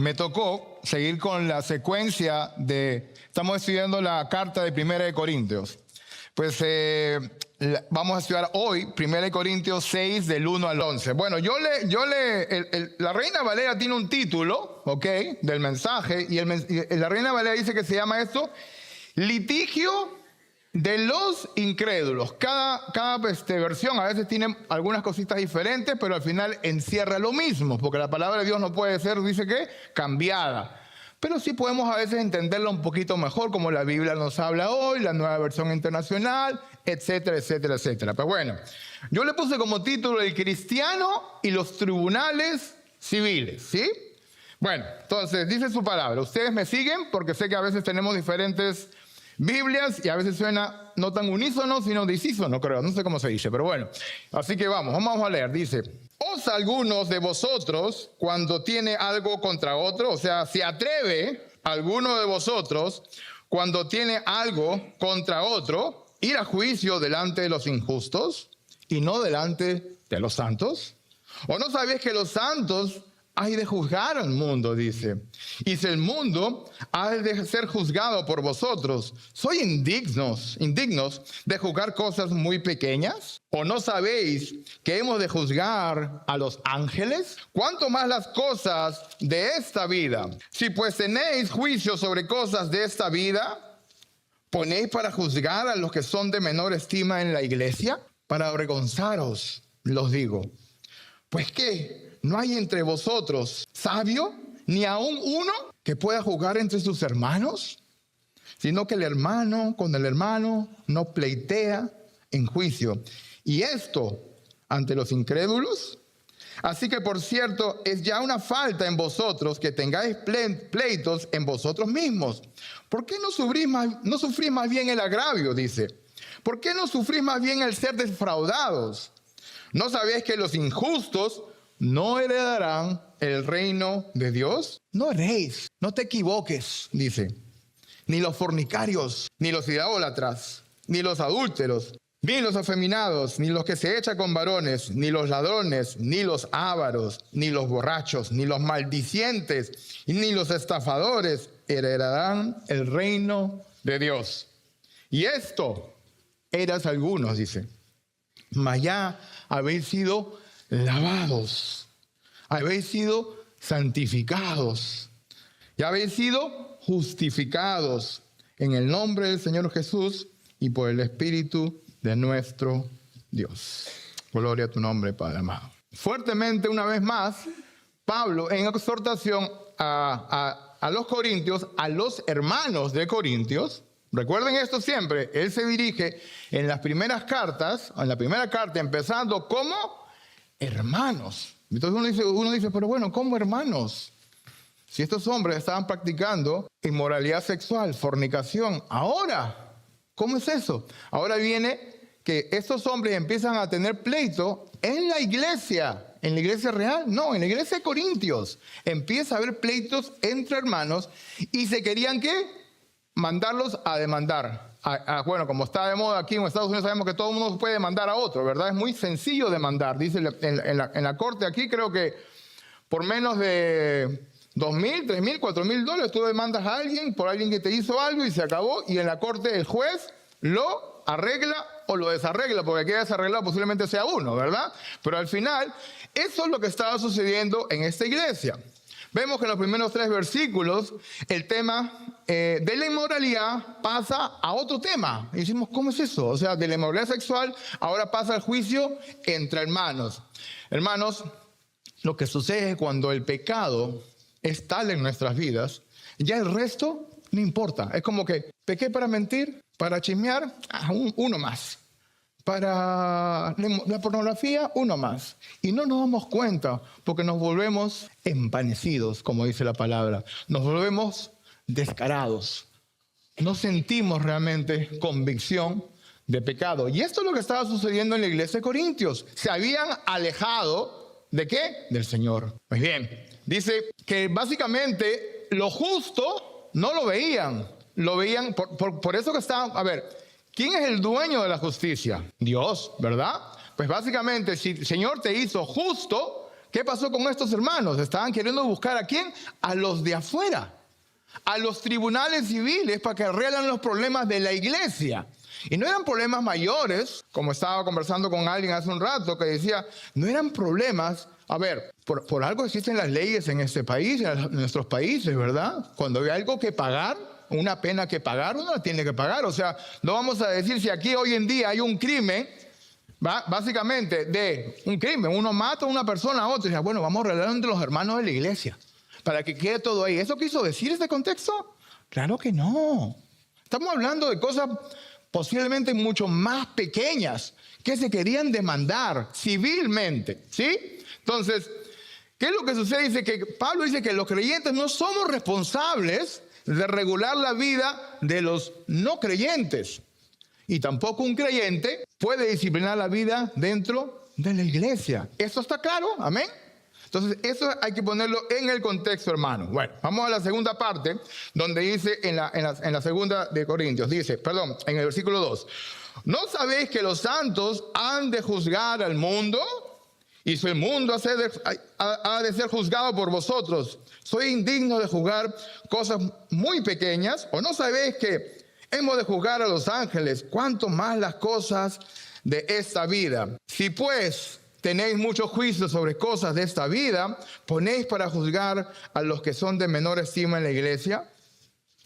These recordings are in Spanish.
me tocó seguir con la secuencia estamos estudiando la carta de 1 Corintios. Pues vamos a estudiar hoy 1 Corintios 6 del 1 al 11. Bueno, la Reina Valera tiene un título, ¿ok?, del mensaje, y la Reina Valera dice que se llama esto litigio de los incrédulos. Cada versión a veces tiene algunas cositas diferentes, pero al final encierra lo mismo, porque la palabra de Dios no puede ser, dice que, cambiada. Pero sí podemos a veces entenderla un poquito mejor, como la Biblia nos habla hoy, la Nueva Versión Internacional, etcétera, etcétera, etcétera. Pero bueno, yo le puse como título el cristiano y los tribunales civiles, ¿sí? Bueno, entonces dice su palabra. Ustedes me siguen porque sé que a veces tenemos diferentes Biblias y a veces suena no tan unísono, sino disísono, creo. No sé cómo se dice, pero bueno. Así que vamos a leer. Dice: ¿os algunos de vosotros, cuando tiene algo contra otro, o sea, se atreve alguno de vosotros, cuando tiene algo contra otro, ir a juicio delante de los injustos y no delante de los santos? ¿O no sabéis que los santos hay de juzgar al mundo? Dice. Y si el mundo ha de ser juzgado por vosotros, ¿sois indignos de juzgar cosas muy pequeñas? ¿O no sabéis que hemos de juzgar a los ángeles? ¿Cuánto más las cosas de esta vida? Si pues tenéis juicio sobre cosas de esta vida, ¿ponéis para juzgar a los que son de menor estima en la iglesia? Para avergonzaros, los digo. Pues ¿qué? ¿No hay entre vosotros sabio, ni aun uno que pueda juzgar entre sus hermanos? Sino que el hermano con el hermano no pleitea en juicio. Y esto ante los incrédulos. Así que, por cierto, es ya una falta en vosotros que tengáis pleitos en vosotros mismos. ¿Por qué no sufrís más bien el agravio? Dice. ¿Por qué no sufrís más bien el ser defraudados? ¿No sabéis que los injustos no heredarán el reino de Dios? No erréis, no te equivoques, dice. Ni los fornicarios, ni los idólatras, ni los adúlteros, ni los afeminados, ni los que se echan con varones, ni los ladrones, ni los ávaros, ni los borrachos, ni los maldicientes, ni los estafadores heredarán el reino de Dios. Y esto eras algunos, dice. Mas ya habéis sido lavados, habéis sido santificados, ya habéis sido justificados en el nombre del Señor Jesús y por el Espíritu de nuestro Dios. Gloria a tu nombre, Padre amado. Fuertemente, una vez más, Pablo, en exhortación a los corintios, a los hermanos de Corintios. Recuerden esto siempre, él se dirige en las primeras cartas, en la primera carta, empezando como hermanos. Entonces uno dice, pero bueno, ¿cómo hermanos? Si estos hombres estaban practicando inmoralidad sexual, fornicación, ahora, ¿cómo es eso? Ahora viene que estos hombres empiezan a tener pleito en la iglesia real, no, en la iglesia de Corintios. Empieza a haber pleitos entre hermanos y se querían, ¿qué? Mandarlos a demandar. Bueno, como está de moda aquí en Estados Unidos, sabemos que todo el mundo puede demandar a otro, ¿verdad? Es muy sencillo demandar. Dice en la corte aquí, creo que por menos de $2,000, $3,000, $4,000, tú demandas a alguien por alguien que te hizo algo y se acabó. Y en la corte el juez lo arregla o lo desarregla, porque queda desarreglado posiblemente sea uno, ¿verdad? Pero al final, eso es lo que estaba sucediendo en esta iglesia. Vemos que en los primeros 3 versículos el tema de la inmoralidad pasa a otro tema. Y decimos, ¿cómo es eso? O sea, de la inmoralidad sexual ahora pasa al juicio entre hermanos. Hermanos, lo que sucede cuando el pecado es tal en nuestras vidas, ya el resto no importa. Es como que pequé para mentir, para chismear, uno más. Para la pornografía, uno más. Y no nos damos cuenta porque nos volvemos empanecidos, como dice la palabra. Nos volvemos descarados. No sentimos realmente convicción de pecado. Y esto es lo que estaba sucediendo en la iglesia de Corintios. Se habían alejado, ¿de qué? Del Señor. Pues bien, dice que básicamente lo justo no lo veían. Lo veían, por eso que estaban, a ver, ¿quién es el dueño de la justicia? Dios, ¿verdad? Pues básicamente, si el Señor te hizo justo, ¿qué pasó con estos hermanos? Estaban queriendo buscar ¿a quién? A los de afuera, a los tribunales civiles para que arreglen los problemas de la iglesia. Y no eran problemas mayores, como estaba conversando con alguien hace un rato que decía, no eran problemas. A ver, por algo existen las leyes en este país, en nuestros países, ¿verdad? Cuando hay algo que pagar, una pena que pagar, uno la tiene que pagar. O sea, no vamos a decir si aquí hoy en día hay un crimen, básicamente de un crimen, uno mata a una persona a otra, y dice, bueno, vamos a arreglar entre los hermanos de la iglesia, para que quede todo ahí. ¿Eso quiso decir este contexto? Claro que no. Estamos hablando de cosas posiblemente mucho más pequeñas que se querían demandar civilmente, ¿sí? Entonces, ¿qué es lo que sucede? Dice que Pablo dice que los creyentes no somos responsables de regular la vida de los no creyentes. Y tampoco un creyente puede disciplinar la vida dentro de la iglesia. ¿Esto está claro? ¿Amén? Entonces, eso hay que ponerlo en el contexto, hermano. Bueno, vamos a la segunda parte, donde dice en la segunda de Corintios, dice, perdón, en el versículo 2. ¿No sabéis que los santos han de juzgar al mundo? Y si el mundo ha de ser juzgado por vosotros, ¿soy indigno de juzgar cosas muy pequeñas? ¿O no sabéis que hemos de juzgar a los ángeles? ¿Cuánto más las cosas de esta vida? Si pues tenéis mucho juicio sobre cosas de esta vida, ¿ponéis para juzgar a los que son de menor estima en la iglesia?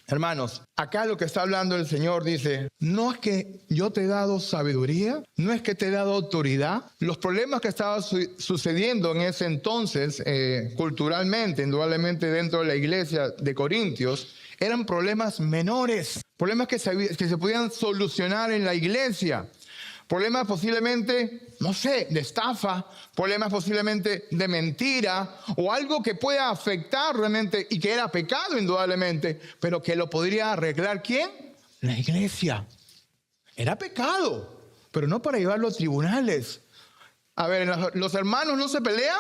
Hermanos, acá lo que está hablando el Señor dice, no es que yo te he dado sabiduría, no es que te he dado autoridad. Los problemas que estaban sucediendo en ese entonces, culturalmente, indudablemente dentro de la iglesia de Corintios, eran problemas menores, problemas que se podían solucionar en la iglesia. Problemas posiblemente, no sé, de estafa, problemas posiblemente de mentira o algo que pueda afectar realmente y que era pecado indudablemente, pero que lo podría arreglar ¿quién? La iglesia. Era pecado, pero no para llevarlo a tribunales. A ver, los hermanos no se pelean,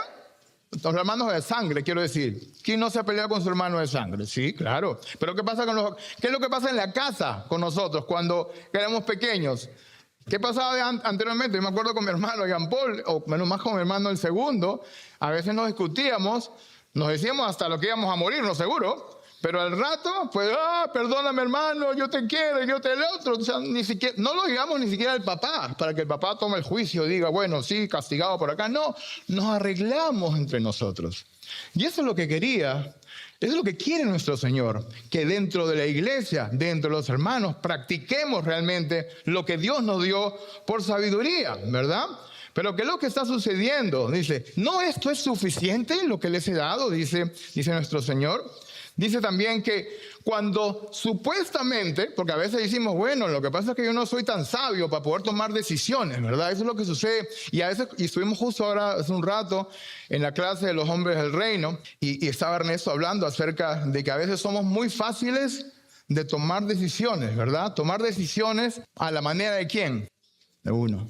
los hermanos de sangre, quiero decir. ¿Quién no se ha peleado con su hermano de sangre? Sí, claro. Pero ¿qué es lo que pasa en la casa con nosotros cuando éramos pequeños? ¿Qué pasaba anteriormente? Yo me acuerdo con mi hermano Jean Paul, o menos más con mi hermano el segundo, a veces nos discutíamos, nos decíamos hasta lo que íbamos a morirnos seguro, pero al rato, pues, perdóname hermano, yo te quiero, yo te el otro. O sea, ni siquiera, no lo digamos ni siquiera al papá, para que el papá tome el juicio y diga, bueno, sí, castigado por acá. No, nos arreglamos entre nosotros. Y eso es lo que quería. Eso es lo que quiere nuestro Señor, que dentro de la iglesia, dentro de los hermanos, practiquemos realmente lo que Dios nos dio por sabiduría, ¿verdad? Pero ¿qué es lo que está sucediendo? Dice, ¿no esto es suficiente lo que les he dado? Dice nuestro Señor. Dice también que cuando supuestamente, porque a veces decimos, bueno, lo que pasa es que yo no soy tan sabio para poder tomar decisiones, ¿verdad? Eso es lo que sucede. Y a veces, y estuvimos justo ahora hace un rato en la clase de los hombres del reino, y estaba Ernesto hablando acerca de que a veces somos muy fáciles de tomar decisiones, ¿verdad? Tomar decisiones a la manera de ¿quién? De uno.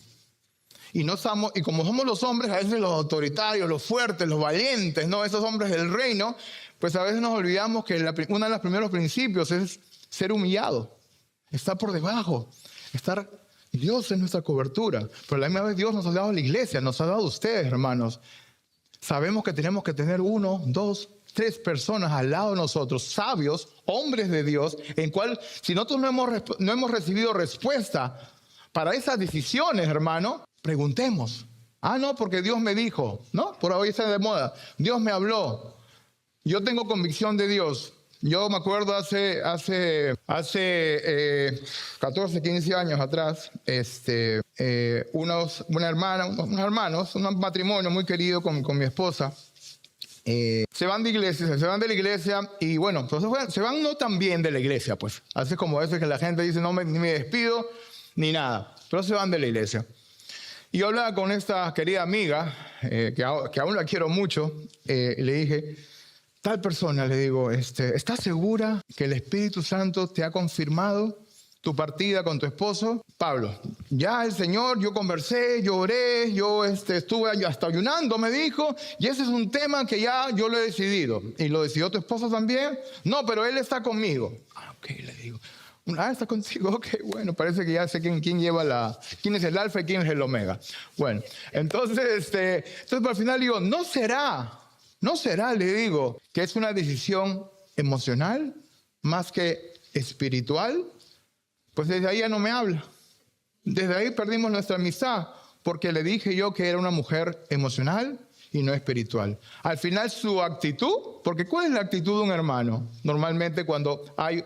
Y como somos los hombres, a veces los autoritarios, los fuertes, los valientes, ¿no? Esos hombres del reino, pues a veces nos olvidamos que uno de los primeros principios es ser humillado, estar por debajo, Dios es nuestra cobertura. Pero a la misma vez Dios nos ha dado la iglesia, nos ha dado ustedes, hermanos. Sabemos que tenemos que tener 1, 2, 3 personas al lado de nosotros, sabios, hombres de Dios, en cual si nosotros no hemos recibido respuesta para esas decisiones, hermano, preguntemos. No, porque Dios me dijo, ¿no? Por hoy está de moda. Dios me habló. Yo tengo convicción de Dios. Yo me acuerdo hace 14, 15 años atrás, unos hermanos, un matrimonio muy querido con mi esposa, se van de la iglesia y bueno, entonces se van no tan bien de la iglesia, pues. Así como a veces que la gente dice, no ni me despido, ni nada, pero se van de la iglesia. Y yo hablaba con esta querida amiga, que aún la quiero mucho, y le dije, tal persona, le digo, ¿estás segura que el Espíritu Santo te ha confirmado tu partida con tu esposo? Pablo, ya el Señor, yo conversé, yo oré, yo estuve hasta ayunando, me dijo, y ese es un tema que ya yo lo he decidido. ¿Y lo decidió tu esposo también? No, pero él está conmigo. Ok, le digo. Está contigo, ok, bueno, parece que ya sé quién es el alfa y quién es el omega. Bueno, entonces al final digo, no será, le digo, que es una decisión emocional más que espiritual. Pues desde ahí ya no me habla. Desde ahí perdimos nuestra amistad, porque le dije yo que era una mujer emocional y no espiritual. Al final su actitud, porque ¿cuál es la actitud de un hermano? Normalmente cuando hay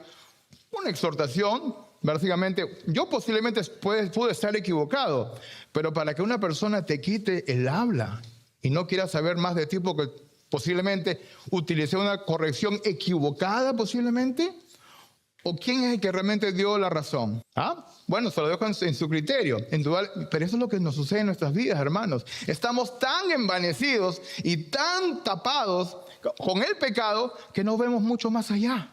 una exhortación, básicamente, yo posiblemente pude estar equivocado, pero para que una persona te quite el habla y no quiera saber más de ti porque posiblemente utilicé una corrección equivocada posiblemente, ¿o quién es el que realmente dio la razón? Bueno, se lo dejo en su criterio. Pero eso es lo que nos sucede en nuestras vidas, hermanos. Estamos tan envanecidos y tan tapados con el pecado que no vemos mucho más allá.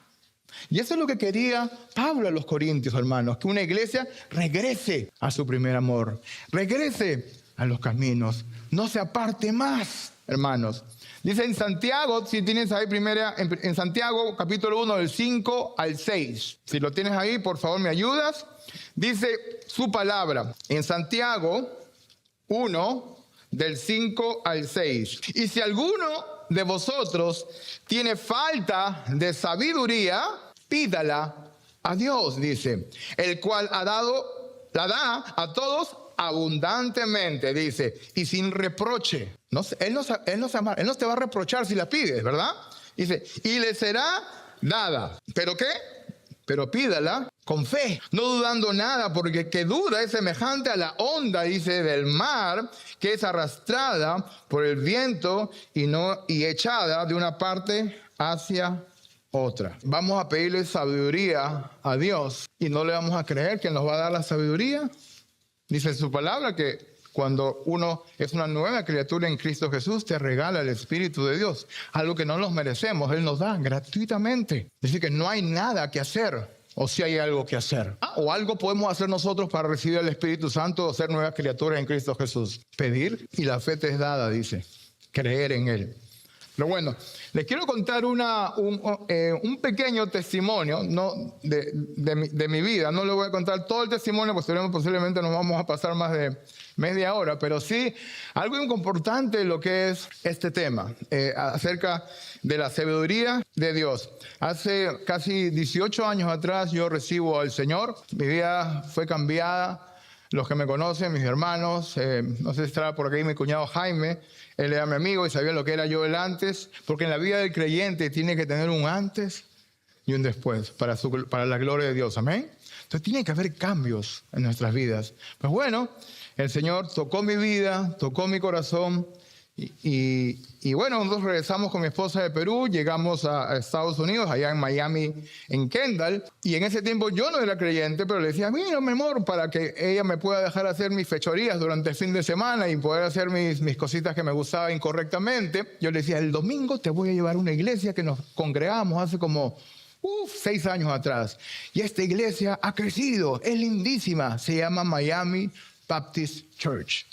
Y eso es lo que quería Pablo a los Corintios, hermanos, que una iglesia regrese a su primer amor, regrese a los caminos, no se aparte más, hermanos. Dice en Santiago, si tienes ahí en Santiago capítulo 1 del 5 al 6. Si lo tienes ahí, por favor me ayudas. Dice su palabra en Santiago 1 del 5 al 6. Y si alguno de vosotros tiene falta de sabiduría, pídala a Dios, dice, el cual la da a todos abundantemente, dice, y sin reproche. Él no te va a reprochar si la pides, ¿verdad? Dice, y le será dada. ¿Pero qué? Pero pídala con fe, no dudando nada, porque que duda es semejante a la onda, dice, del mar, que es arrastrada por el viento y echada de una parte hacia otra. Vamos a pedirle sabiduría a Dios y no le vamos a creer que nos va a dar la sabiduría. Dice su palabra que cuando uno es una nueva criatura en Cristo Jesús, te regala el Espíritu de Dios, algo que no nos merecemos, Él nos da gratuitamente. Dice que no hay nada que hacer, o si hay algo que hacer. O algo podemos hacer nosotros para recibir el Espíritu Santo o ser nuevas criaturas en Cristo Jesús. Pedir y la fe te es dada, dice, creer en Él. Pero bueno, les quiero contar un pequeño testimonio, ¿no? de mi vida. No les voy a contar todo el testimonio, pues posiblemente nos vamos a pasar más de media hora, pero sí algo importante lo que es este tema, acerca de la sabiduría de Dios. Hace casi 18 años atrás yo recibo al Señor, mi vida fue cambiada. Los que me conocen, mis hermanos, no sé si estará por aquí mi cuñado Jaime, él era mi amigo y sabía lo que era yo el antes, porque en la vida del creyente tiene que tener un antes y un después para la gloria de Dios, amén. Entonces tiene que haber cambios en nuestras vidas. Pues bueno, el Señor tocó mi vida, tocó mi corazón y bueno, nosotros regresamos con mi esposa de Perú, llegamos a Estados Unidos, allá en Miami, en Kendall, y en ese tiempo yo no era creyente, pero le decía, mira, mi amor, para que ella me pueda dejar hacer mis fechorías durante el fin de semana y poder hacer mis cositas que me gustaban incorrectamente. Yo le decía, el domingo te voy a llevar a una iglesia que nos congregamos hace como 6 años atrás. Y esta iglesia ha crecido, es lindísima, se llama Miami Baptist Church.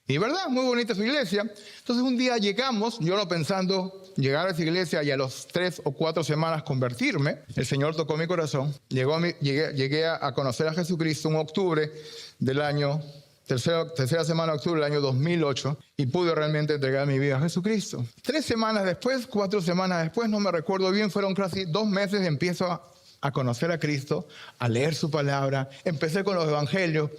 Y verdad, muy bonita su iglesia. Entonces un día llegamos, yo no pensando llegar a esa iglesia y a las 3 o 4 semanas convertirme. El Señor tocó mi corazón. Llegué a conocer a Jesucristo en octubre del año, tercera semana de octubre del año 2008, y pude realmente entregar mi vida a Jesucristo. 3 semanas después, 4 semanas después, no me recuerdo bien, fueron casi 2 meses, empiezo a conocer a Cristo, a leer su palabra. Empecé con los evangelios.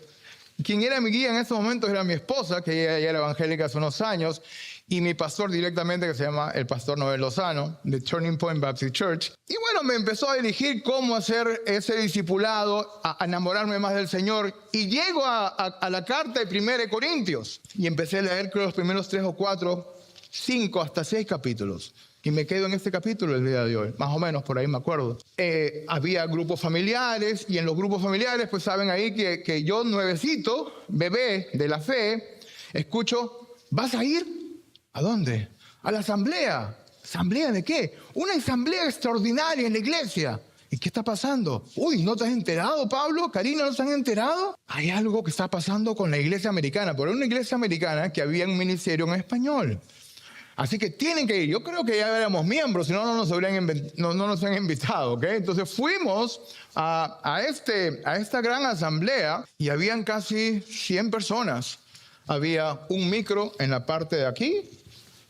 Quien era mi guía en esos momentos era mi esposa, que ella ya era evangélica hace unos años, y mi pastor directamente, que se llama el pastor Noel Lozano, de Turning Point Baptist Church. Y bueno, me empezó a dirigir cómo hacer ese discipulado, a enamorarme más del Señor. Y llego a la carta de 1 Corintios. Y empecé a leer, creo, los primeros 3 o 4, 5, hasta 6 capítulos. Y me quedo en este capítulo el día de hoy, más o menos, por ahí me acuerdo. Había grupos familiares, y en los grupos familiares, pues saben ahí que yo, nuevecito, bebé de la fe, escucho, ¿vas a ir? ¿A dónde? A la asamblea. ¿Asamblea de qué? Una asamblea extraordinaria en la iglesia. ¿Y qué está pasando? Uy, ¿no te has enterado, Pablo? Karina, ¿no se han enterado? Hay algo que está pasando con la iglesia americana. Pero era una iglesia americana que había un ministerio en español. Así que tienen que ir. Yo creo que ya éramos miembros, si no, no nos han invitado, ¿ok? Entonces fuimos a esta gran asamblea y habían casi 100 personas. Había un micro en la parte de aquí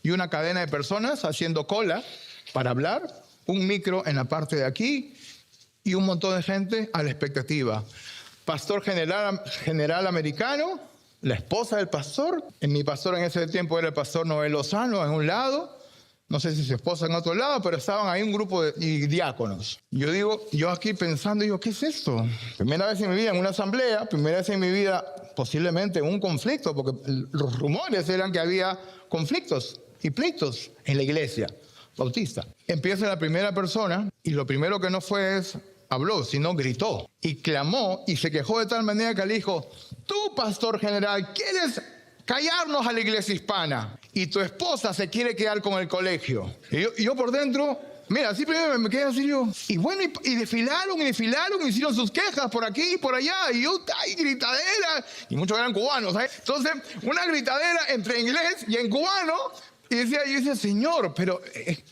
y una cadena de personas haciendo cola para hablar. Un micro en la parte de aquí y un montón de gente a la expectativa. Pastor general americano, la esposa del pastor. Mi pastor en ese tiempo era el pastor Noel Lozano en un lado. No sé si su esposa en otro lado, pero estaban ahí un grupo de diáconos. Yo aquí pensando, ¿qué es esto? Primera vez en mi vida en una asamblea, primera vez en mi vida posiblemente en un conflicto, porque los rumores eran que había conflictos y pleitos en la iglesia bautista. Empieza la primera persona y lo primero que no habló, sino gritó y clamó y se quejó de tal manera que le dijo: tú, pastor general, ¿quieres callarnos a la iglesia hispana? Y tu esposa se quiere quedar con el colegio. Y yo por dentro, mira, así primero me quedé así yo. Y bueno, y desfilaron, hicieron sus quejas por aquí y por allá. Y yo, ay, gritadera. Y muchos eran cubanos, ¿sabes? Entonces, una gritadera entre inglés y en cubano. Y yo decía, Señor, pero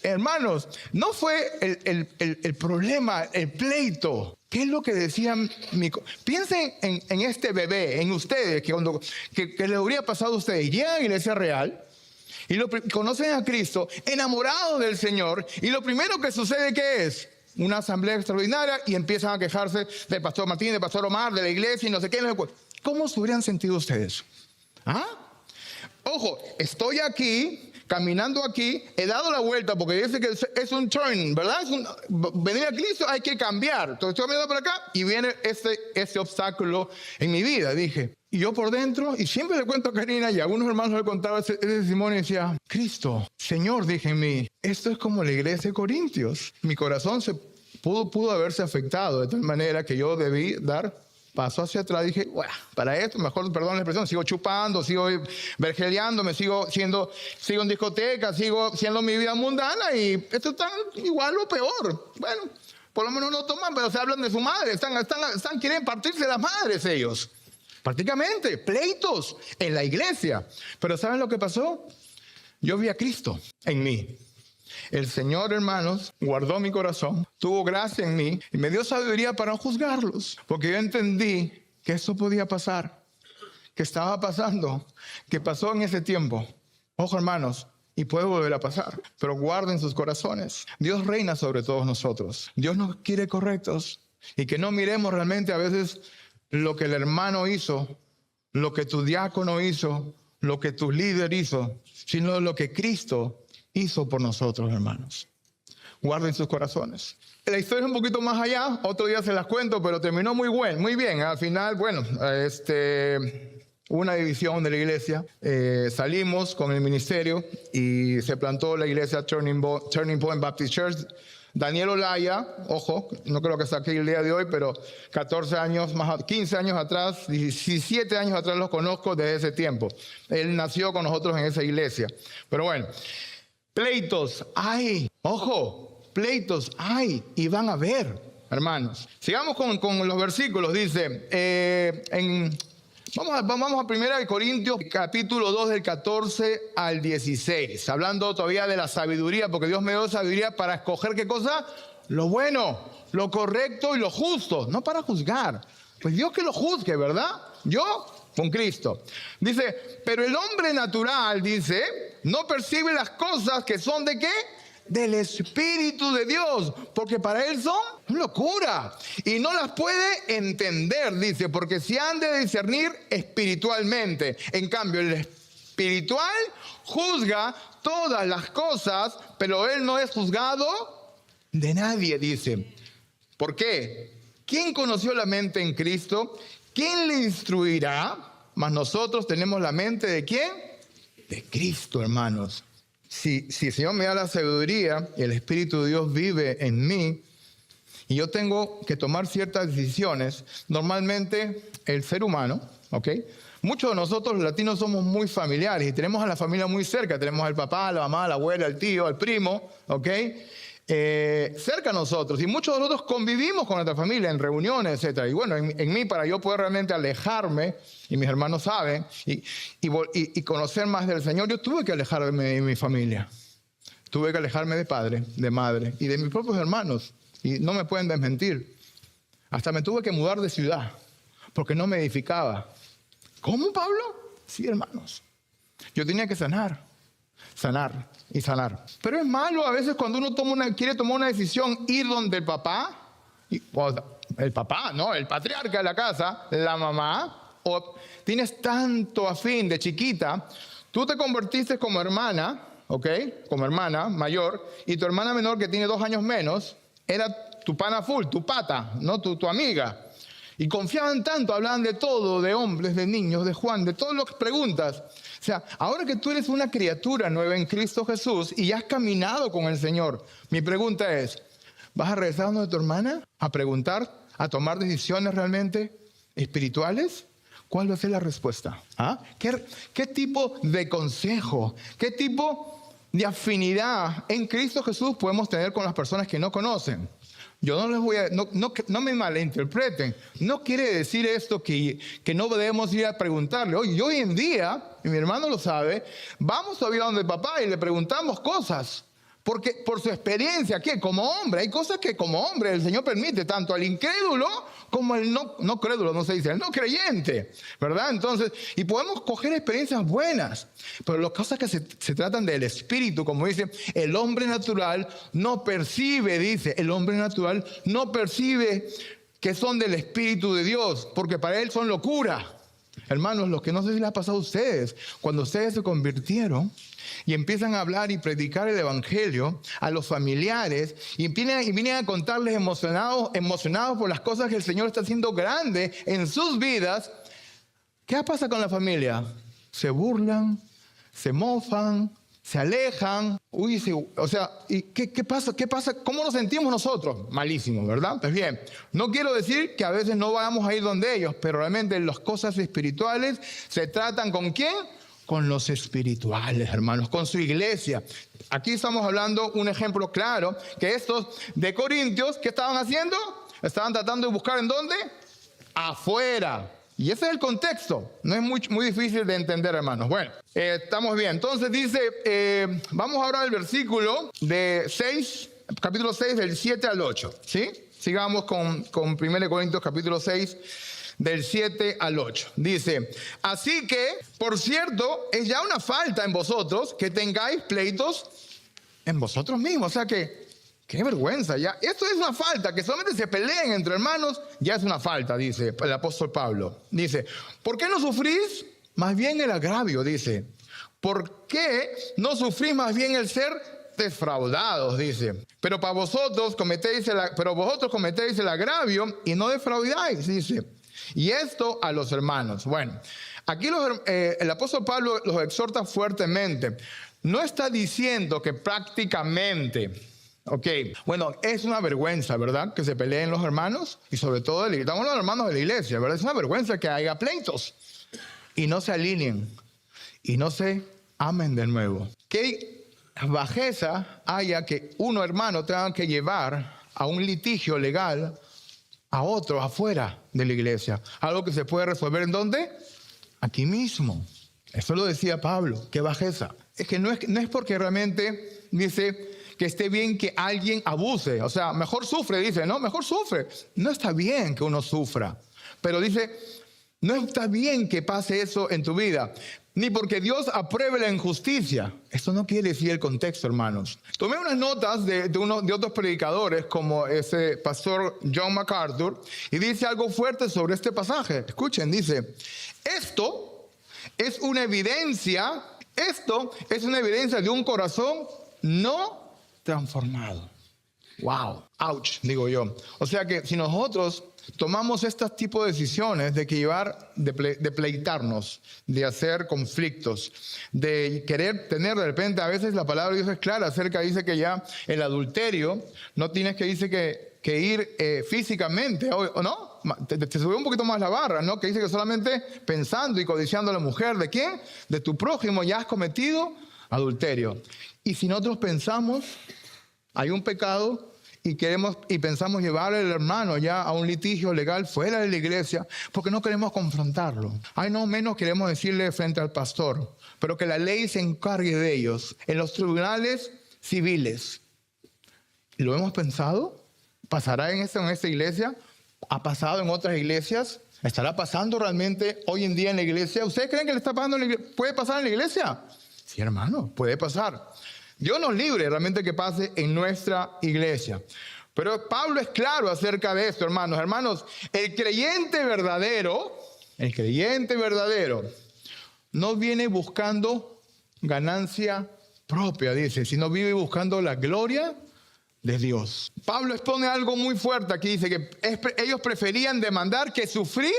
hermanos, no fue el problema, el pleito. ¿Qué es lo que decían? Piensen en este bebé, en ustedes, que le habría pasado a ustedes. Llegan a la iglesia real y conocen a Cristo, enamorados del Señor, y lo primero que sucede, ¿qué es? Una asamblea extraordinaria y empiezan a quejarse del pastor Martín, del pastor Omar, de la iglesia y no sé qué. ¿Cómo se hubieran sentido ustedes? ¿Ah? Ojo, estoy aquí, caminando aquí, he dado la vuelta porque dice que es un turn, ¿verdad? Venir a Cristo hay que cambiar. Entonces estoy caminando por acá y viene este obstáculo en mi vida, dije. Y yo por dentro, y siempre le cuento a Karina y a algunos hermanos le contaba ese testimonio y decía, Cristo, Señor, dije en mí, esto es como la iglesia de Corintios. Mi corazón pudo haberse afectado de tal manera que yo debí dar paso hacia atrás. Dije, bueno, para esto, mejor, perdón la expresión, sigo chupando, sigo vergeleándome, sigo en discoteca, sigo siendo mi vida mundana y esto está igual o peor. Bueno, por lo menos no toman, pero se hablan de su madre, quieren partirse las madres ellos. Prácticamente, pleitos en la iglesia. Pero ¿saben lo que pasó? Yo vi a Cristo en mí. El Señor, hermanos, guardó mi corazón, tuvo gracia en mí y me dio sabiduría para no juzgarlos. Porque yo entendí que esto podía pasar, que estaba pasando, que pasó en ese tiempo. Ojo, hermanos, y puede volver a pasar, pero guarden sus corazones. Dios reina sobre todos nosotros. Dios nos quiere correctos y que no miremos realmente a veces lo que el hermano hizo, lo que tu diácono hizo, lo que tu líder hizo, sino lo que Cristo hizo por nosotros, hermanos. Guarden sus corazones. La historia es un poquito más allá, otro día se las cuento, pero terminó muy bien. Al final, bueno, hubo una división de la iglesia, salimos con el ministerio y se plantó la iglesia Turning Point Baptist Church. Daniel Olaya, ojo, no creo que esté aquí el día de hoy, pero 15 años atrás, 17 años atrás los conozco desde ese tiempo. Él nació con nosotros en esa iglesia. Pero bueno, pleitos hay, ojo, pleitos hay y van a haber, hermanos. Sigamos con los versículos, dice, vamos a 1 Corintios, capítulo 2, del 14 al 16. Hablando todavía de la sabiduría, porque Dios me dio sabiduría para escoger ¿qué cosa? Lo bueno, lo correcto y lo justo, no para juzgar. Pues Dios que lo juzgue, ¿verdad? Yo con Cristo. Dice, pero el hombre natural, dice, no percibe las cosas que son ¿de qué? Del Espíritu de Dios, porque para él son locura y no las puede entender, dice, porque se han de discernir espiritualmente. En cambio, el espiritual juzga todas las cosas, pero él no es juzgado de nadie, dice. ¿Por qué? ¿Quién conoció la mente en Cristo? ¿Quién le instruirá? Mas nosotros tenemos la mente ¿de quién? De Cristo, hermanos. Si el Señor me da la sabiduría y el Espíritu de Dios vive en mí y yo tengo que tomar ciertas decisiones, normalmente el ser humano, ¿ok? Muchos de nosotros los latinos somos muy familiares y tenemos a la familia muy cerca. Tenemos al papá, la mamá, la abuela, el tío, el primo, ¿ok? cerca a nosotros. Y muchos de nosotros convivimos con nuestra familia en reuniones, etc. Y bueno, en mí, para yo poder realmente alejarme, y mis hermanos saben, y conocer más del Señor, yo tuve que alejarme de mi familia. Tuve que alejarme de padre, de madre y de mis propios hermanos. Y no me pueden desmentir. Hasta me tuve que mudar de ciudad porque no me edificaba. ¿Cómo, Pablo? Sí, hermanos. Yo tenía que sanar y sanar. Pero es malo a veces cuando uno quiere tomar una decisión, ir donde el papá, el patriarca de la casa, la mamá, o tienes tanto afín de chiquita, tú te convertiste como hermana, ¿ok? Como hermana mayor, y tu hermana menor que tiene 2 años menos, era tu pana full, tu pata, ¿no? Tu amiga. Y confiaban tanto, hablaban de todo, de hombres, de niños, de Juan, de todo lo que preguntas. O sea, ahora que tú eres una criatura nueva en Cristo Jesús y ya has caminado con el Señor, mi pregunta es, ¿vas a regresar a donde tu hermana a preguntar, a tomar decisiones realmente espirituales? ¿Cuál va a ser la respuesta? ¿Ah? ¿Qué tipo de consejo, qué tipo de afinidad en Cristo Jesús podemos tener con las personas que no conocen? Yo no les voy a, no me malinterpreten. No quiere decir esto que no debemos ir a preguntarle. Oye, hoy en día, y mi hermano lo sabe, vamos todavía donde papá y le preguntamos cosas. Porque por su experiencia, ¿qué? Como hombre, hay cosas que como hombre el Señor permite, tanto al incrédulo como al no crédulo, no se dice, el no creyente, ¿verdad? Entonces, y podemos coger experiencias buenas, pero las cosas que se tratan del espíritu, como dice, el hombre natural no percibe, dice, el hombre natural no percibe que son del Espíritu de Dios, porque para él son locura. Hermanos, lo que no sé si les ha pasado a ustedes, cuando ustedes se convirtieron y empiezan a hablar y predicar el evangelio a los familiares y vienen a contarles emocionados por las cosas que el Señor está haciendo grande en sus vidas, ¿qué pasa con la familia? Se burlan, se mofan, se alejan. O sea, ¿y qué pasa? ¿Qué pasa? ¿Cómo nos sentimos nosotros? Malísimo, ¿verdad? Pues bien, no quiero decir que a veces no vamos a ir donde ellos, pero realmente las cosas espirituales se tratan ¿con quién? Con los espirituales, hermanos, con su iglesia. Aquí estamos hablando un ejemplo claro, que estos de Corintios, ¿qué estaban haciendo? Estaban tratando de buscar ¿en dónde? Afuera. Y ese es el contexto. No es muy difícil de entender, hermanos. Bueno, estamos bien. Entonces dice, vamos ahora al versículo de 6, capítulo 6, del 7 al 8. ¿Sí? Sigamos con 1 Corintios capítulo 6, del 7 al 8. Dice, así que, por cierto, es ya una falta en vosotros que tengáis pleitos en vosotros mismos. O sea que, qué vergüenza ya. Esto es una falta, que solamente se peleen entre hermanos, ya es una falta, dice el apóstol Pablo. Dice, ¿por qué no sufrís más bien el agravio? Dice, ¿por qué no sufrís más bien el ser defraudados? Dice, pero vosotros cometéis el agravio y no defraudáis, dice. Y esto a los hermanos. Bueno, aquí el apóstol Pablo los exhorta fuertemente. No está diciendo que prácticamente, ok, bueno, es una vergüenza, ¿verdad? Que se peleen los hermanos y sobre todo, estamos los hermanos de la iglesia, ¿verdad? Es una vergüenza que haya pleitos y no se alineen y no se amen de nuevo. ¿Qué bajeza haya que uno hermano tenga que llevar a un litigio legal a otro afuera de la iglesia? Algo que se puede resolver ¿en dónde? Aquí mismo. Eso lo decía Pablo. Qué bajeza. Es que no es porque realmente dice que esté bien que alguien abuse. O sea, mejor sufre, dice, ¿no? Mejor sufre. No está bien que uno sufra. Pero dice, no está bien que pase eso en tu vida. Ni porque Dios apruebe la injusticia. Esto no quiere decir el contexto, hermanos. Tomé unas notas de otros predicadores, como ese pastor John MacArthur, y dice algo fuerte sobre este pasaje. Escuchen, dice, esto es una evidencia de un corazón no transformado. Wow, ouch, digo yo. O sea que si nosotros tomamos este tipo de decisiones de de pleitarnos, de hacer conflictos, de querer tener de repente, a veces la palabra de Dios es clara acerca, dice que ya el adulterio, no tienes que ir físicamente, ¿o no? Te subió un poquito más la barra, ¿no? Que dice que solamente pensando y codiciando a la mujer, ¿de quién? De tu prójimo ya has cometido adulterio. Y si nosotros pensamos Hay un pecado y pensamos llevar al hermano ya a un litigio legal fuera de la iglesia porque no queremos confrontarlo. Ay, no menos queremos decirle frente al pastor, pero que la ley se encargue de ellos en los tribunales civiles. ¿Lo hemos pensado? ¿Pasará en esta iglesia? ¿Ha pasado en otras iglesias? ¿Estará pasando realmente hoy en día en la iglesia? ¿Ustedes creen que le está pasando en la iglesia? ¿Puede pasar en la iglesia? Sí, hermano, puede pasar. Dios nos libre realmente que pase en nuestra iglesia. Pero Pablo es claro acerca de esto, hermanos. Hermanos, el creyente verdadero no viene buscando ganancia propia, dice, sino vive buscando la gloria de Dios. Pablo expone algo muy fuerte aquí, dice que ellos preferían demandar que sufrir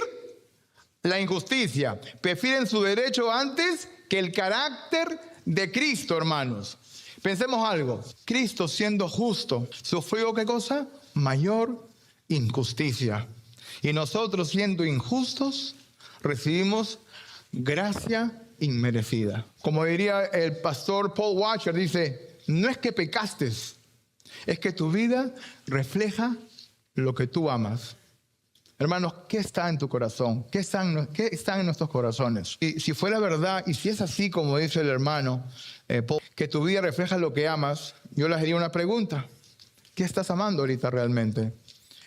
la injusticia. Prefieren su derecho antes que el carácter de Cristo, hermanos. Pensemos algo, Cristo siendo justo, ¿sufrió qué cosa? Mayor injusticia. Y nosotros siendo injustos, recibimos gracia inmerecida. Como diría el pastor Paul Washer, dice, no es que pecaste, es que tu vida refleja lo que tú amas. Hermanos, ¿qué está en tu corazón? ¿Qué está en nuestros corazones? Y si fuera verdad, y si es así como dice el hermano, que tu vida refleja lo que amas, yo les haría una pregunta. ¿Qué estás amando ahorita realmente?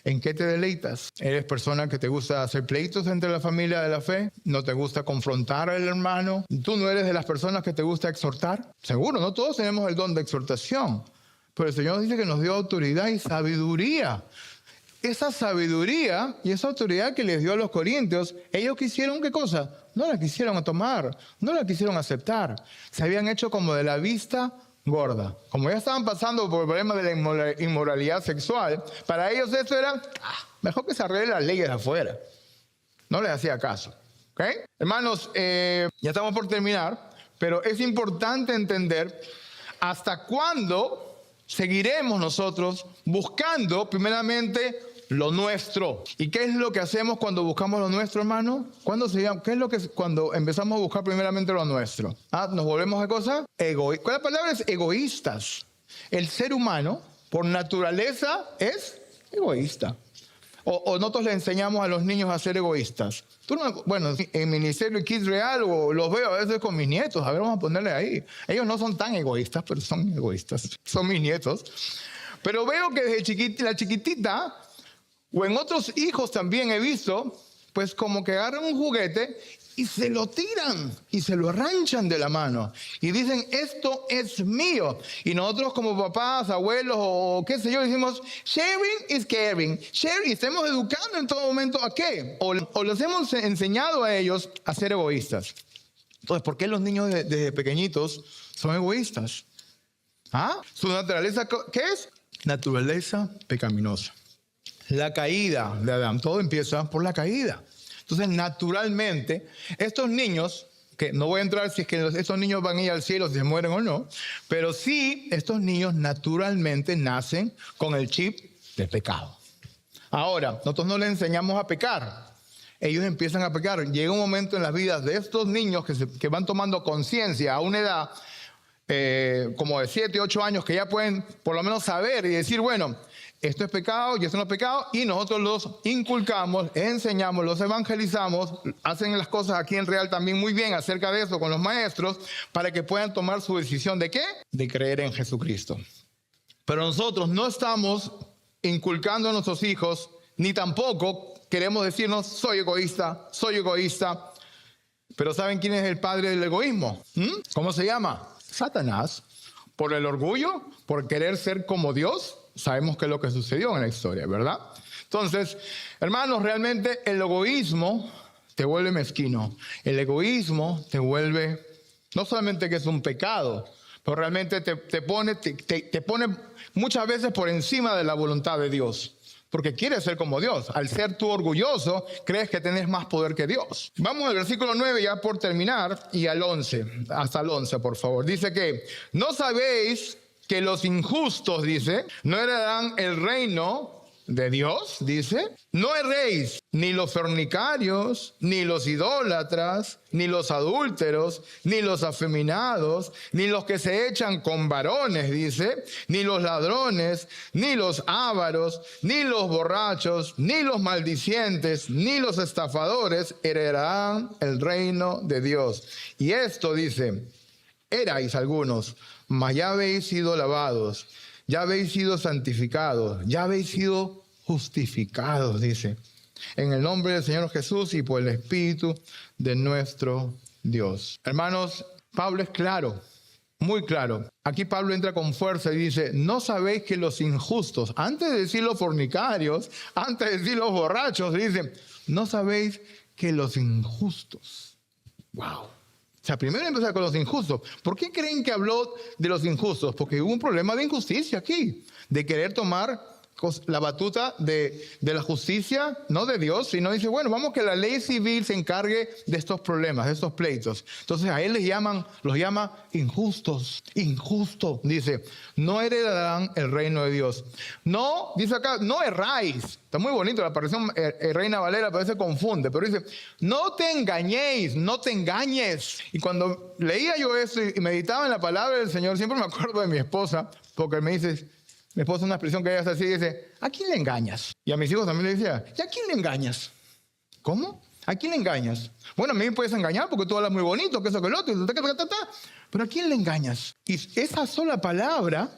¿En qué te deleitas? ¿Eres persona que te gusta hacer pleitos entre la familia de la fe? ¿No te gusta confrontar al hermano? ¿Tú no eres de las personas que te gusta exhortar? Seguro, no todos tenemos el don de exhortación, pero el Señor dice que nos dio autoridad y sabiduría. Esa sabiduría y esa autoridad que les dio a los corintios, ellos quisieron ¿qué cosa? No la quisieron tomar, no la quisieron aceptar. Se habían hecho como de la vista gorda. Como ya estaban pasando por el problema de la inmoralidad sexual, para ellos eso era mejor que se arregle las leyes de afuera. No les hacía caso. ¿Okay? Hermanos, ya estamos por terminar, pero es importante entender hasta cuándo seguiremos nosotros buscando primeramente lo nuestro. ¿Y qué es lo que hacemos cuando buscamos lo nuestro, hermano? ¿Qué es lo que cuando empezamos a buscar primeramente lo nuestro? ¿Nos volvemos a cosa? ¿Cuál es la palabra? Es egoístas. El ser humano, por naturaleza, es egoísta. O nosotros le enseñamos a los niños a ser egoístas. Bueno, en Ministerio Kids Real los veo a veces con mis nietos. A ver, vamos a ponerle ahí. Ellos no son tan egoístas, pero son egoístas. Son mis nietos. Pero veo que desde la chiquitita, o en otros hijos también he visto, pues como que agarran un juguete y se lo tiran y se lo arranchan de la mano. Y dicen, esto es mío. Y nosotros como papás, abuelos o qué sé yo, decimos, sharing is caring. Share, y estamos educando en todo momento ¿a qué? O los hemos enseñado a ellos a ser egoístas. Entonces, ¿por qué los niños desde pequeñitos son egoístas? ¿Su naturaleza qué es? Naturaleza pecaminosa. La caída de Adán, todo empieza por la caída. Entonces, naturalmente, estos niños, que no voy a entrar si es que estos niños van a ir al cielo, si se mueren o no, pero sí, estos niños naturalmente nacen con el chip del pecado. Ahora, nosotros no les enseñamos a pecar. Ellos empiezan a pecar. Llega un momento en las vidas de estos niños que van tomando conciencia a una edad como de 7, 8 años, que ya pueden por lo menos saber y decir, bueno, esto es pecado y esto no es pecado, y nosotros los inculcamos, enseñamos, los evangelizamos, hacen las cosas aquí en Real también muy bien acerca de eso con los maestros, para que puedan tomar su decisión ¿de qué? De creer en Jesucristo. Pero nosotros no estamos inculcando a nuestros hijos, ni tampoco queremos decirnos, soy egoísta. Pero ¿saben quién es el padre del egoísmo? ¿Cómo se llama? Satanás. Por el orgullo, por querer ser como Dios. Sabemos qué es lo que sucedió en la historia, ¿verdad? Entonces, hermanos, realmente el egoísmo te vuelve mezquino. El egoísmo te vuelve, no solamente que es un pecado, pero realmente te pone muchas veces por encima de la voluntad de Dios. Porque quieres ser como Dios. Al ser tú orgulloso, crees que tenés más poder que Dios. Vamos al versículo 9 ya por terminar y al 11. Hasta el 11, por favor. Dice que, ¿no sabéis que los injustos, dice, no heredarán el reino de Dios, dice, no erréis, ni los fornicarios, ni los idólatras, ni los adúlteros, ni los afeminados, ni los que se echan con varones, dice, ni los ladrones, ni los ávaros, ni los borrachos, ni los maldicientes, ni los estafadores heredarán el reino de Dios. Y esto dice, erais algunos, mas ya habéis sido lavados, ya habéis sido santificados, ya habéis sido justificados, dice, en el nombre del Señor Jesús y por el Espíritu de nuestro Dios. Hermanos, Pablo es claro, muy claro. Aquí Pablo entra con fuerza y dice, no sabéis que los injustos, antes de decir los fornicarios, antes de decir los borrachos, dice, no sabéis que los injustos. Wow. O sea, primero empezar con los injustos. ¿Por qué creen que habló de los injustos? Porque hubo un problema de injusticia aquí, de querer tomar la batuta de la justicia, no de Dios, sino dice, bueno, vamos que la ley civil se encargue de estos problemas, de estos pleitos. Entonces a él los llama injustos, injusto. Dice, no heredarán el reino de Dios. No, dice acá, no erráis. Está muy bonito, la versión Reina Valera, pero se confunde. Pero dice, no te engañéis, no te engañes. Y cuando leía yo eso y meditaba en la palabra del Señor, siempre me acuerdo de mi esposa, porque me dice, mi esposa una expresión que ella hace así, dice, ¿a quién le engañas? Y a mis hijos también le decía, ¿y a quién le engañas? ¿Cómo? ¿A quién le engañas? Bueno, a mí me puedes engañar porque tú hablas muy bonito, que eso, que lo otro, pero ¿a quién le engañas? Y esa sola palabra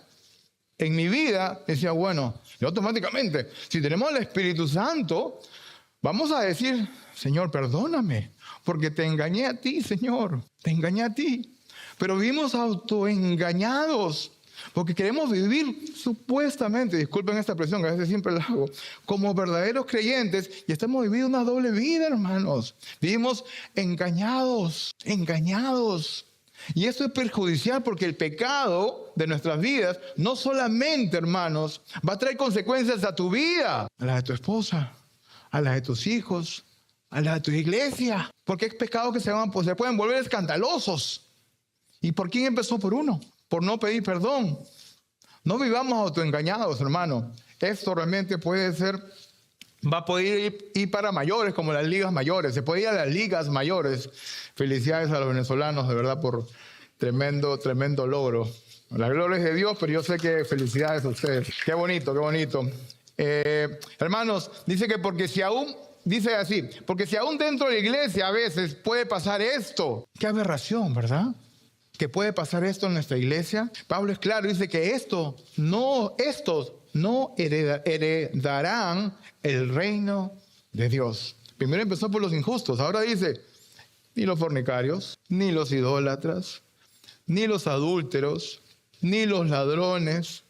en mi vida decía, bueno, y automáticamente, si tenemos el Espíritu Santo, vamos a decir, Señor, perdóname, porque te engañé a ti, Señor, te engañé a ti. Pero vivimos autoengañados, porque queremos vivir supuestamente, disculpen esta expresión que a veces siempre la hago, como verdaderos creyentes y estamos viviendo una doble vida, hermanos. Vivimos engañados. Y esto es perjudicial porque el pecado de nuestras vidas no solamente, hermanos, va a traer consecuencias a tu vida, a la de tu esposa, a la de tus hijos, a la de tu iglesia, porque es pecado que se pueden volver escandalosos. ¿Y por quién empezó? Por uno, por no pedir perdón. No vivamos autoengañados, hermano. Esto realmente puede ser, va a poder ir para mayores, como las ligas mayores. Se puede ir a las ligas mayores. Felicidades a los venezolanos, de verdad, por tremendo logro. La gloria es de Dios, pero yo sé que felicidades a ustedes. Qué bonito, qué bonito. Hermanos, dice que porque si aún dentro de la iglesia a veces puede pasar esto. Qué aberración, ¿verdad? Que puede pasar esto en nuestra iglesia. Pablo es claro, dice que estos no heredarán el reino de Dios. Primero empezó por los injustos, ahora dice, ni los fornicarios, ni los idólatras, ni los adúlteros, ni los ladrones,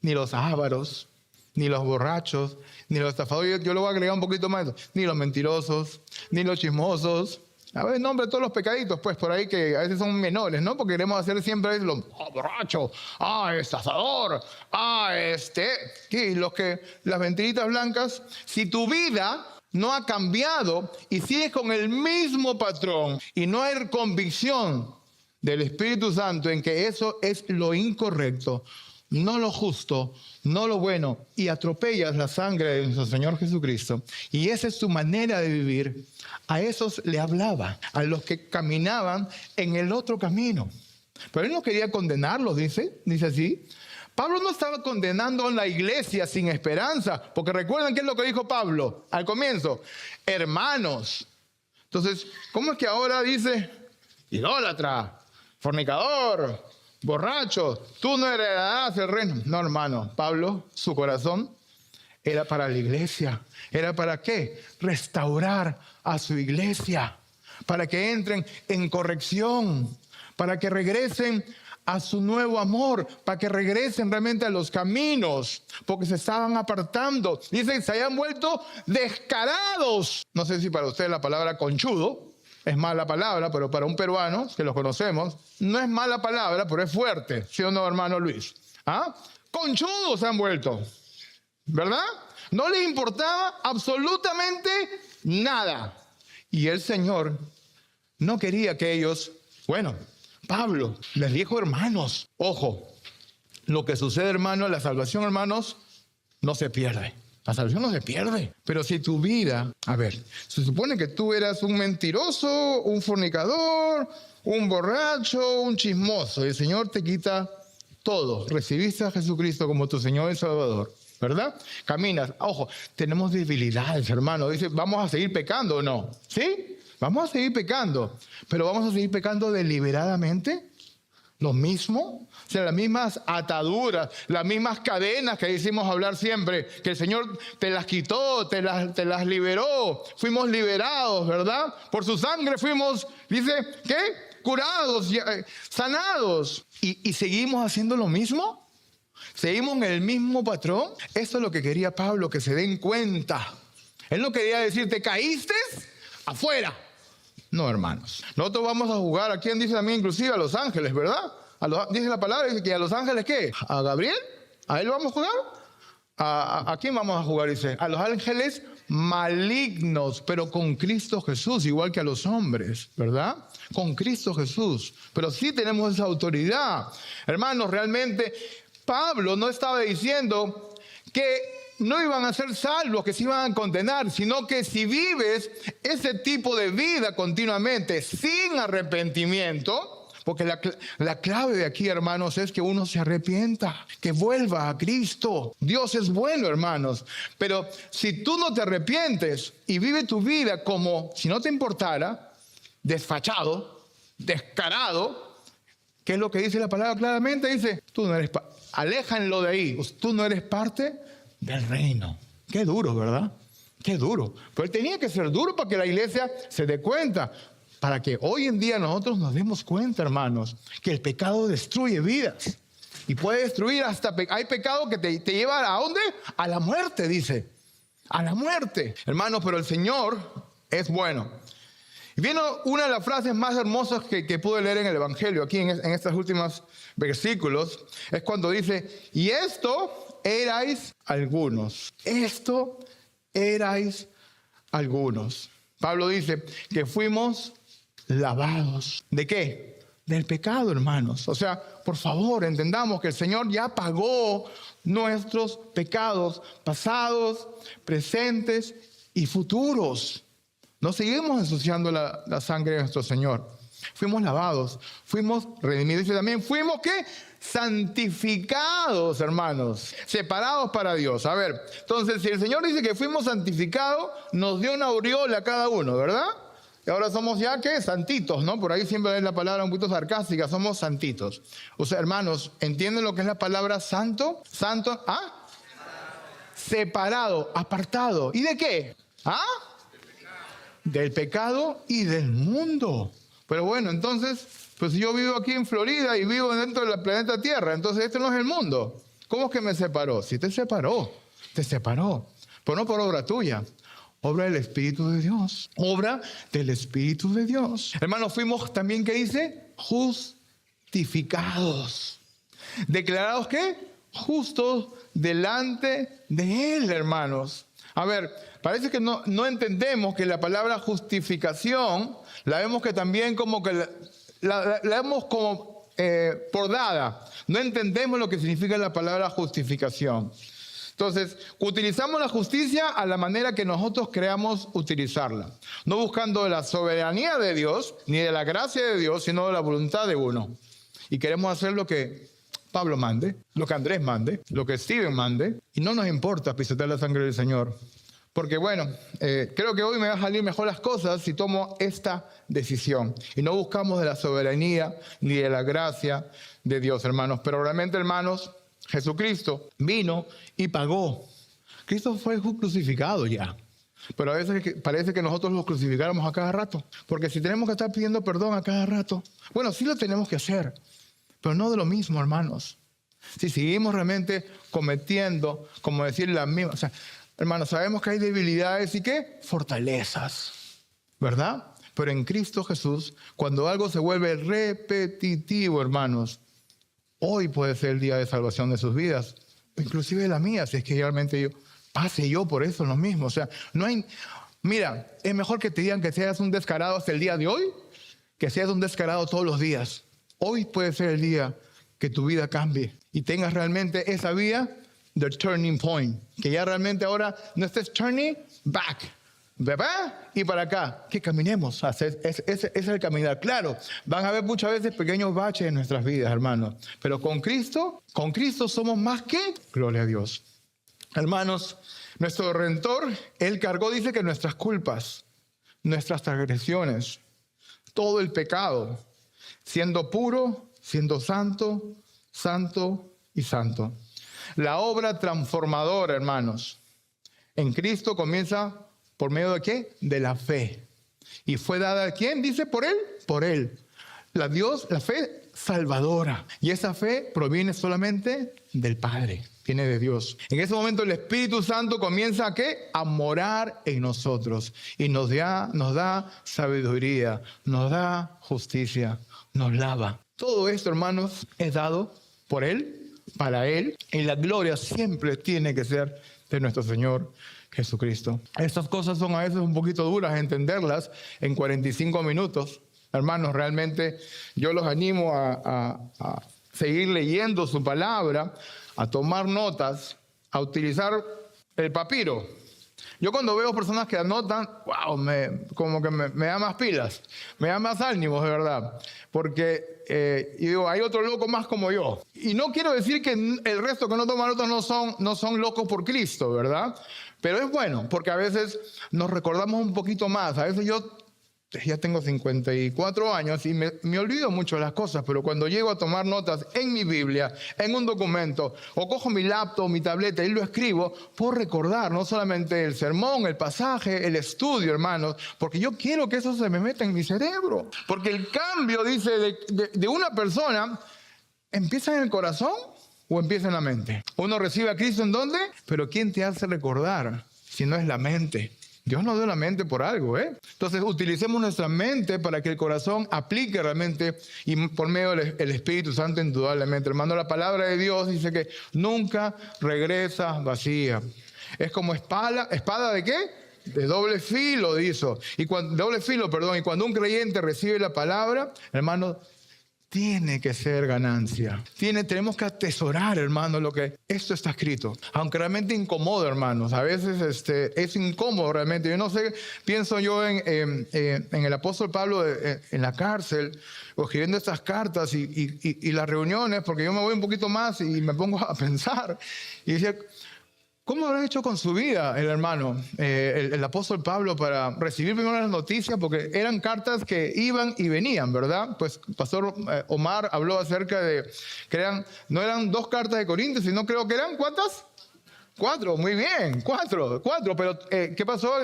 ni los ávaros, ni los borrachos, ni los estafadores. Yo le voy a agregar un poquito más, ni los mentirosos, ni los chismosos. A ver, nombre todos los pecaditos, pues, por ahí que a veces son menores, ¿no? Porque queremos hacer siempre los borracho, estafador, y las mentiritas blancas. Si tu vida no ha cambiado y sigues con el mismo patrón y no hay convicción del Espíritu Santo en que eso es lo incorrecto, no lo justo, no lo bueno, y atropellas la sangre de nuestro Señor Jesucristo, y esa es tu manera de vivir, a esos le hablaba, a los que caminaban en el otro camino. Pero él no quería condenarlos, dice así. Pablo no estaba condenando a la iglesia sin esperanza, porque recuerdan qué es lo que dijo Pablo al comienzo, hermanos. Entonces, ¿cómo es que ahora dice idólatra, fornicador, borracho, tú no heredarás el reino? No, hermano, Pablo, su corazón era para la iglesia. ¿Era para qué? Restaurar a su iglesia, para que entren en corrección, para que regresen a su nuevo amor, para que regresen realmente a los caminos, porque se estaban apartando. Dicen, se hayan vuelto descarados. No sé si para usted la palabra conchudo es mala palabra, pero para un peruano, que los conocemos, no es mala palabra, pero es fuerte. ¿Sí o no, hermano Luis? Conchudos se han vuelto, ¿verdad? No les importaba absolutamente nada. Y el Señor no quería que ellos, Pablo les dijo hermanos. Ojo, lo que sucede, hermano, la salvación, hermanos, no se pierde. La salvación no se pierde. Pero si tu vida, a ver, se supone que tú eras un mentiroso, un fornicador, un borracho, un chismoso, y el Señor te quita todo. Recibiste a Jesucristo como tu Señor y Salvador, ¿verdad? Caminas. Ojo, tenemos debilidades, hermano. Dice, ¿vamos a seguir pecando o no? ¿Sí? Vamos a seguir pecando. Pero ¿vamos a seguir pecando deliberadamente? ¿Lo mismo? O sea, las mismas ataduras, las mismas cadenas que decimos hablar siempre, que el Señor te las quitó, te las liberó. Fuimos liberados, ¿verdad? Por su sangre fuimos, dice, ¿qué? Curados, sanados. ¿Y seguimos haciendo lo mismo? ¿Seguimos en el mismo patrón? Eso es lo que quería Pablo, que se den cuenta. Él no quería decir, ¿te caíste? Afuera. No, hermanos. Nosotros vamos a jugar, ¿a quién dice también? Inclusive a los ángeles, ¿verdad? Dice la palabra, dice que a los ángeles, ¿qué? ¿A Gabriel? ¿A él vamos a jugar? ¿A quién vamos a jugar? Dice, a los ángeles malignos, pero con Cristo Jesús, igual que a los hombres, ¿verdad? Con Cristo Jesús. Pero sí tenemos esa autoridad. Hermanos, realmente Pablo no estaba diciendo que no iban a ser salvos, que se iban a condenar, sino que si vives ese tipo de vida continuamente sin arrepentimiento, porque la clave de aquí, hermanos, es que uno se arrepienta, que vuelva a Cristo. Dios es bueno, hermanos, pero si tú no te arrepientes y vives tu vida como si no te importara, desfachado, descarado, ¿qué es lo que dice la palabra claramente? Dice, tú no eres aléjanlo de ahí, tú no eres parte del reino. Qué duro, ¿verdad? Qué duro. Pero él tenía que ser duro para que la iglesia se dé cuenta. Para que hoy en día nosotros nos demos cuenta, hermanos, que el pecado destruye vidas. Y puede destruir hasta... Hay pecado que te lleva ¿a dónde? A la muerte, dice. A la muerte. Hermanos, pero el Señor es bueno. Y viene una de las frases más hermosas que pude leer en el Evangelio, aquí en estos últimos versículos, es cuando dice, y esto erais algunos. Esto erais algunos. Pablo dice que fuimos lavados. ¿De qué? Del pecado, hermanos. O sea, por favor, entendamos que el Señor ya pagó nuestros pecados pasados, presentes y futuros. No seguimos ensuciando la sangre de nuestro Señor. Fuimos lavados, fuimos redimidos y también fuimos, ¿qué? Santificados, hermanos, separados para Dios. A ver, entonces, si el Señor dice que fuimos santificados, nos dio una aureola a cada uno, ¿verdad? Y ahora somos ya, ¿qué? Santitos, ¿no? Por ahí siempre es la palabra un poquito sarcástica, somos santitos. O sea, hermanos, ¿entienden lo que es la palabra santo? Santo, ¿ah? Separado, apartado. ¿Y de qué? ¿Ah? Del pecado y del mundo. Pero bueno, entonces, pues yo vivo aquí en Florida y vivo dentro del planeta Tierra, entonces este no es el mundo. ¿Cómo es que me separó? Sí te separó, pero no por obra tuya, obra del Espíritu de Dios, obra del Espíritu de Dios. Hermanos, fuimos también, ¿qué dice? Justificados. ¿Declarados qué? Justos delante de Él, hermanos. A ver, parece que no entendemos que la palabra justificación la vemos que también como que la vemos como por dada. No entendemos lo que significa la palabra justificación. Entonces, utilizamos la justicia a la manera que nosotros creamos utilizarla. No buscando la soberanía de Dios, ni de la gracia de Dios, sino de la voluntad de uno. Y queremos hacer lo que Pablo mande, lo que Andrés mande, lo que Steven mande. Y no nos importa pisotear la sangre del Señor. Porque bueno, creo que hoy me van a salir mejor las cosas si tomo esta decisión. Y no buscamos de la soberanía ni de la gracia de Dios, hermanos. Pero realmente, hermanos, Jesucristo vino y pagó. Cristo fue crucificado ya. Pero a veces parece que nosotros lo crucificáramos a cada rato. Porque si tenemos que estar pidiendo perdón a cada rato, bueno, sí lo tenemos que hacer. Pero no de lo mismo, hermanos. Si seguimos realmente cometiendo, como decir la misma... O sea, hermanos, sabemos que hay debilidades y ¿qué? Fortalezas, ¿verdad? Pero en Cristo Jesús, cuando algo se vuelve repetitivo, hermanos, hoy puede ser el día de salvación de sus vidas, inclusive la mía, si es que realmente pase yo por eso lo mismo. O sea, no hay... Mira, es mejor que te digan que seas un descarado hasta el día de hoy, que seas un descarado todos los días. Hoy puede ser el día que tu vida cambie y tengas realmente esa vida the turning point. Que ya realmente ahora no estés turning back. ¿Verdad? Y para acá, que caminemos. Ese es el caminar. Claro, van a haber muchas veces pequeños baches en nuestras vidas, hermanos. Pero con Cristo somos más que gloria a Dios. Hermanos, nuestro Redentor, Él cargó, dice que nuestras culpas, nuestras transgresiones, todo el pecado, siendo puro, siendo santo, santo y santo. La obra transformadora, hermanos, en Cristo comienza ¿por medio de qué? De la fe. ¿Y fue dada a quién? Dice, por Él. Por Él. La fe salvadora. Y esa fe proviene solamente del Padre. Viene de Dios. En ese momento el Espíritu Santo comienza ¿a qué? A morar en nosotros. Y nos da sabiduría, nos da justicia, nos lava. Todo esto, hermanos, es dado por Él, para Él. Y la gloria siempre tiene que ser de nuestro Señor Jesucristo. Estas cosas son a veces un poquito duras entenderlas en 45 minutos. Hermanos, realmente yo los animo a seguir leyendo su palabra, a tomar notas, a utilizar el papiro. Yo cuando veo personas que anotan, wow, como que me da más pilas, me da más ánimos, de verdad. Porque y digo, hay otro loco más como yo. Y no quiero decir que el resto que no toman notas no son locos por Cristo, ¿verdad? Pero es bueno, porque a veces nos recordamos un poquito más. A veces yo ya tengo 54 años y me olvido mucho de las cosas, pero cuando llego a tomar notas en mi Biblia, en un documento, o cojo mi laptop, mi tableta y lo escribo, puedo recordar no solamente el sermón, el pasaje, el estudio, hermanos, porque yo quiero que eso se me meta en mi cerebro. Porque el cambio, dice, de una persona, ¿empieza en el corazón o empieza en la mente? Uno recibe a Cristo ¿en dónde? Pero ¿quién te hace recordar si no es la mente? Dios nos dio la mente por algo, ¿eh? Entonces utilicemos nuestra mente para que el corazón aplique realmente y por medio del Espíritu Santo indudablemente. Hermano, la palabra de Dios dice que nunca regresa vacía. Es como ¿espada de qué? De doble filo, dice. Y cuando un creyente recibe la palabra, hermano, tiene que ser ganancia. Tenemos que atesorar, hermano, lo que esto está escrito. Aunque realmente incomoda, hermanos. A veces es incómodo realmente. Yo no sé, pienso yo en el apóstol Pablo en la cárcel, escribiendo estas cartas y las reuniones, porque yo me voy un poquito más y me pongo a pensar. Y decía, ¿cómo habrá hecho con su vida el hermano, el apóstol Pablo, para recibir primero las noticias? Porque eran cartas que iban y venían, ¿verdad? Pues Pastor Omar habló acerca de que no eran 2 cartas de Corintios, sino creo que eran ¿cuántas? 4, muy bien, 4. Pero ¿qué pasó?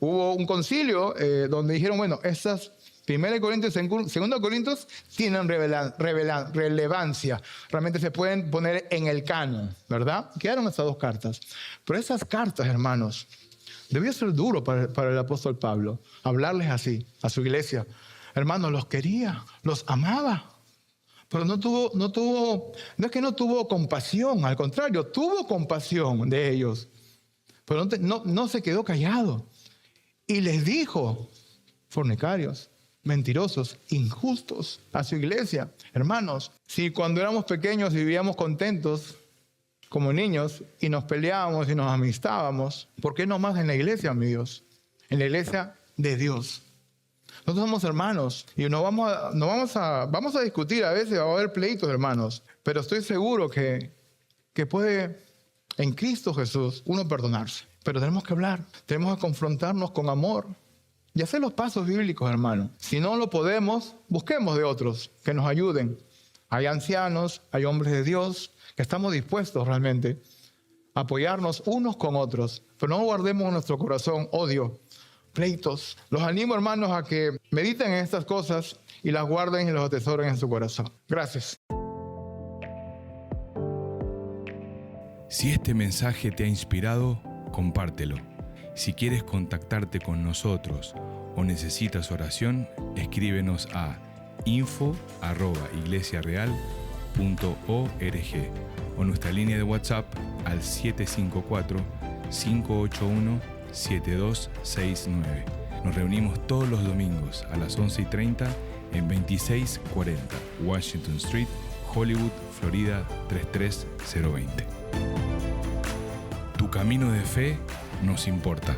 Hubo un concilio donde dijeron, bueno, estas 1 Corintios y 2 Corintios tienen relevancia. Realmente se pueden poner en el canon, ¿verdad? Quedaron estas 2 cartas. Pero esas cartas, hermanos, debió ser duro para el apóstol Pablo hablarles así a su iglesia. Hermanos, los quería, los amaba. Pero no es que no tuvo compasión, al contrario, tuvo compasión de ellos. Pero no se quedó callado. Y les dijo, fornicarios, mentirosos, injustos a su iglesia. Hermanos, si cuando éramos pequeños vivíamos contentos como niños y nos peleábamos y nos amistábamos, ¿por qué no más en la iglesia, mi Dios? En la iglesia de Dios. Nosotros somos hermanos y vamos a discutir, a veces va a haber pleitos, hermanos, pero estoy seguro que puede en Cristo Jesús uno perdonarse. Pero tenemos que hablar, tenemos que confrontarnos con amor y hacer los pasos bíblicos, hermano. Si no lo podemos, busquemos de otros que nos ayuden. Hay ancianos, hay hombres de Dios que estamos dispuestos realmente a apoyarnos unos con otros. Pero no guardemos en nuestro corazón odio, pleitos. Los animo, hermanos, a que mediten en estas cosas y las guarden y las atesoren en su corazón. Gracias. Si este mensaje te ha inspirado, compártelo. Si quieres contactarte con nosotros o necesitas oración, escríbenos a info@iglesiareal.org o nuestra línea de WhatsApp al 754-581-7269. Nos reunimos todos los domingos a las 11:30 en 2640 Washington Street, Hollywood, Florida 33020. Tu camino de fe nos importa.